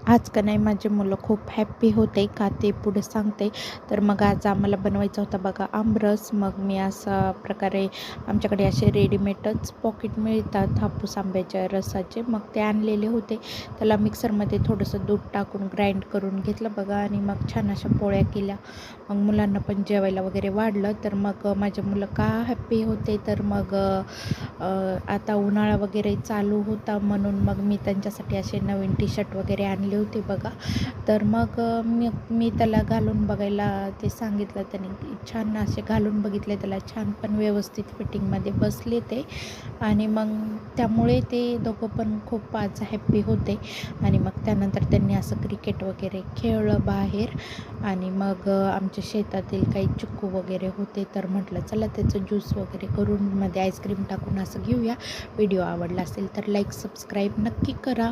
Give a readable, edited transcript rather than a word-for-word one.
आज का नाही माझे मुलं खूप हॅप्पी होते का ते पुढे सांगते. तर मग आज आम्हाला बनवायचा होता बघा आमरस. मग मी अशा प्रकारे आमच्याकडे असे रेडीमेडच पॉकेट मिळतात हापूस आंब्याच्या रसाचे, मग ते आणलेले होते. त्याला मिक्सरमध्ये थोडंसं दूध टाकून ग्राइंड करून घेतलं बघा आणि मग छान अशा पोळ्या केल्या. मग मुलांना पण जेवायला वगैरे वाढलं. तर मग माझे मुलं का हॅप्पी होते, तर मग आता उन्हाळा वगैरे चालू होता म्हणून मग मी त्यांच्यासाठी असे नवीन टी शर्ट वगैरे आणले होते बघा. तर मग मी त्याला घालून बघायला ते सांगितलं त्याने, छान असे घालून बघितले त्याला, छान पण व्यवस्थित फिटिंगमध्ये बसले ते. आणि मग त्यामुळे ते दोघं पण खूप आज हॅप्पी होते. आणि मग त्यानंतर त्यांनी असं क्रिकेट वगैरे खेळलं बाहेर. आणि मग आमच्या शेतातील काही चिक्कू वगैरे होते, तर म्हटलं चला त्याचं ज्यूस वगैरे करून मध्ये आईस्क्रीम टाकून असं घेऊया. व्हिडिओ आवडला असेल तर लाईक सबस्क्राईब नक्की करा.